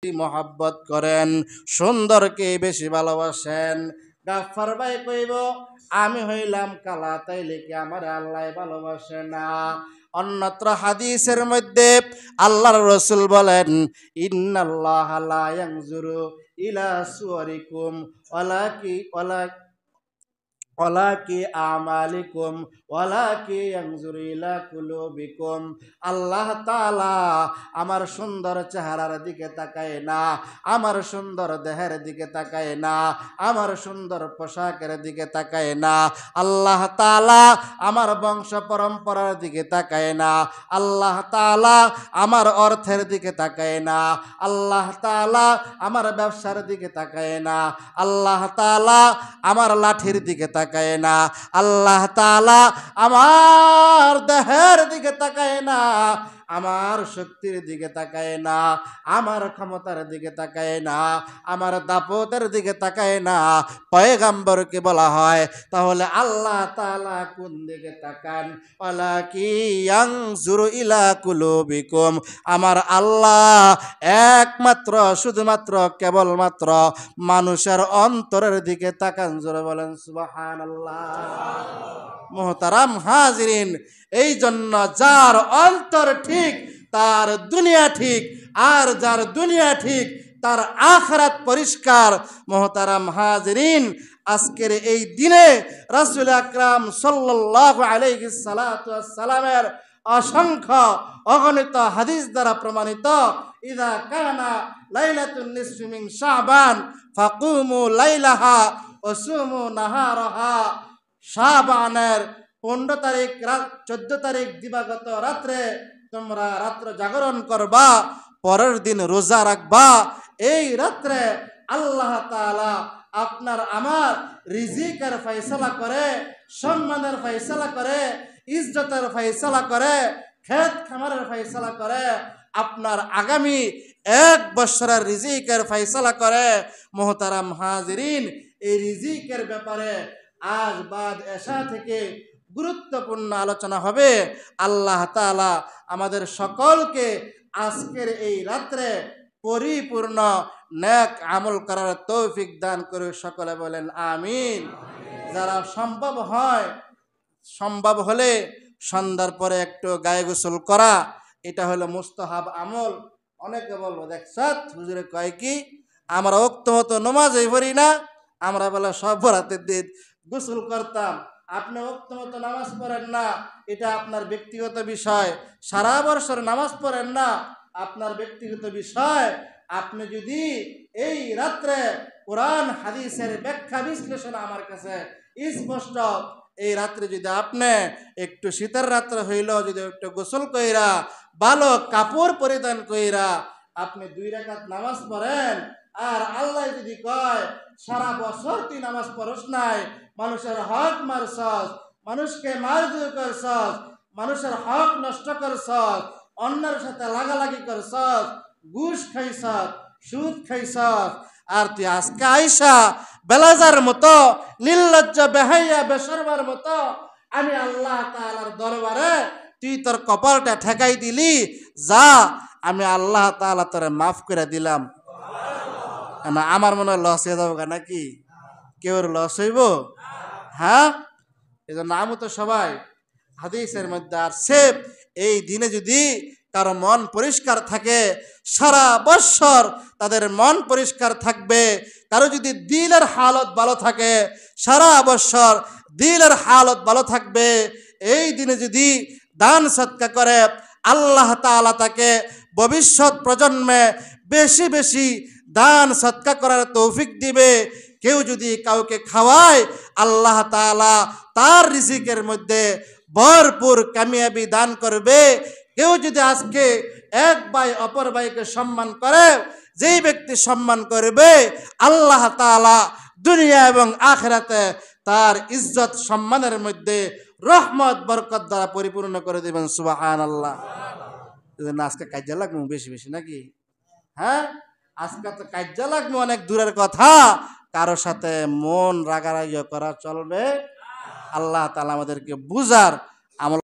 মহব্বত করেন, সুন্দরকে বেশি ভালোবাসেন। গাফফার ভাই কইব আমি হইলাম কালা, তাইলে কি আমার আল্লাহ ভালোবাসে না? অন্যত্র হাদিসের মধ্যে আল্লাহর রাসূল বলেন, ইন্নাল্লাহা লা ইয়ানজুরু ইলা সুওয়ারিকুম ওয়ালাকি আমালিকুম ওয়ালাকি ইয়ানজুরু ইলা কুলুবিকুম। আল্লাহ তাআলা আমার সুন্দর চেহারার দিকে তাকায় না, আমার সুন্দর দেহের দিকে তাকায় না, আমার সুন্দর পোশাকের দিকে তাকায় না। আল্লাহ তাআলা আমার বংশ পরম্পরার দিকে তাকায় না, আল্লাহ তাআলা আমার অর্থের দিকে তাকায় না, আল্লাহ তাআলা আমার ব্যবসার দিকে তাকায় না, আল্লাহ তাআলা আমার লাঠির দিকে তাকায় না, আল্লাহ তাআলা আমার দেহের দিকে তাকায় না, আমার শক্তির দিকে তাকায় না, আমার ক্ষমতার দিকে তাকায় না, আমার দাপটের দিকে তাকায় না। পয়গম্বরকে বলা হয় তাহলে আল্লাহ তাআলা কোন দিকে তাকান? ওয়ালাকি ইয়ানজুরু ইলা কুলুবিকুম। আমার আল্লাহ একমাত্র শুধুমাত্র কেবলমাত্র মানুষের অন্তরের দিকে তাকান। জোরে বলেন সুবহানাল্লাহ। মুহতারাম হাজিরিন, এই জন্য যার অন্তর ঠিক তার দুনিয়া ঠিক, আর যার দুনিয়া ঠিক তার আখিরাত পরিষ্কার। মুহতারাম হাজিরিন, আজকের এই দিনে রাসূল আকরাম সাল্লাল্লাহু আলাইহি সাল্লাতু ওয়াস সালামের অসংখ্য অগণিত হাদিস দ্বারা প্রমাণিত, ইযা কানা লাইলাতুন নিসফি মিন শাবান ফাকুমু লাইলাহা ওয়া সুমু নাহারাহা। শাবানের 15 তারিখ 14 তারিখ দিবাগত রাত্রে তোমরা রাত্র জাগরণ করবা, পরের দিন রোজা রাখবা। এই রাত্রে আল্লাহ তাআলা আপনার আমার রিজিকের ফয়সালা করে, সম্মানের ফয়সালা করে, ইজ্জতের ফয়সালা করে, ক্ষেত খামারের ফয়সালা করে, আপনার আগামী 1 বছরের রিজিকের ফয়সালা করে। মুহতারাম হাজিরিন, এই রিজিকের ব্যাপারে আজ বাদ এশা থেকে গুরুত্বপূর্ণ আলোচনা হবে। আল্লাহ তাআলা আমাদের সকলকে আজকের এই রাত্রে পরিপূর্ণ নেক আমল করার তৌফিক দান করে। সকলে বলেন আমিন। যারা সম্ভব হলে সন্ধ্যার পরে একটু গায়ে গোসল করা, এটা হলো মুস্তাহাব আমল। অনেকে বলবো দেখছাত হুজুরে কয় কি আমরা ওক্ত মতো নামাজই পড়ি না, আমরা বলে সব বরাতের দিন গোসল করতাম। আপনি ওক্ত মতো নামাজ পড়েন না, এটা আপনার ব্যক্তিগত বিষয়। সারা বছর নামাজ পড়েন না, আপনার ব্যক্তিগত বিষয়। আপনি যদি এই রাত্রে কোরআন হাদিসের ব্যাখ্যা বিশ্লেষণ আমার কাছে স্পষ্ট, এই রাত্রে যদি আপনি একটু শীতের রাত্রে হইল যদি একটু গোসল কইরা ভালো কাপড় পরিধান কইরা আপনি 2 রাকাত নামাজ পড়েন, আর আল্লাহ যদি কয় সারা বছর তুই নামাজ পড়স নাই, মানুষের হক মারছস, মানুষকে মারধর করছস, মানুষের হক নষ্ট করছস, অন্যের সাথে লাগালাগি করছস, ঘুষ খাইছস, সুদ খাইছস, আর তুই আজকে আইসা বেলাজার মতো নির্লজ্জ বেহাইয়া বেশরবার মতো আমি আল্লাহ তাআলার দরবারে তুই তোর কপালটা ঠেকাই দিলি, যা আমি আল্লাহ তাআলা তোরে মাফ করে দিলাম। না আমার মনে হয় লস হয়ে যাবো নাকি? কেউ লস হইব? হ্যাঁ, এই জন্য আমি তো সবাই হাদিসের মধ্যে আসছে, এই দিনে যদি কারো মন পরিষ্কার থাকে সারা বছর তাদের মন পরিষ্কার থাকবে। কারো যদি দিলের হালত ভালো থাকে সারা বছর দিলের হালত ভালো থাকবে। এই দিনে যদি দান সৎকা করে আল্লাহ তাআলা তাকে ভবিষ্যৎ প্রজন্মে বেশি বেশি দান সৎকা করার তৌফিক দিবে। কেউ যদি কাউকে খাওয়ায় আল্লাহ তাআলা তার রিজিকের মধ্যে ভরপুর কামিয়াবি দান করবে। কেউ যদি আজকে এক ভাই অপর ভাইকে সম্মান করে, যেই ব্যক্তি সম্মান করবে আল্লাহ তাআলা দুনিয়া এবং আখিরাতে তার ইজ্জত সম্মানের মধ্যে রহমত বরকত দ্বারা পরিপূর্ণ করে দিবেন। সুবহানাল্লাহ। এজন্য আজকে কাজে লাগবো বেশি বেশি নাকি? হ্যাঁ, আজকে তো কাজে লাগবো অনেক দূরের কথা, কারো সাথে মন রাগারাগি করা চলবে। আল্লাহ তাআলা আমাদেরকে বুঝার আমল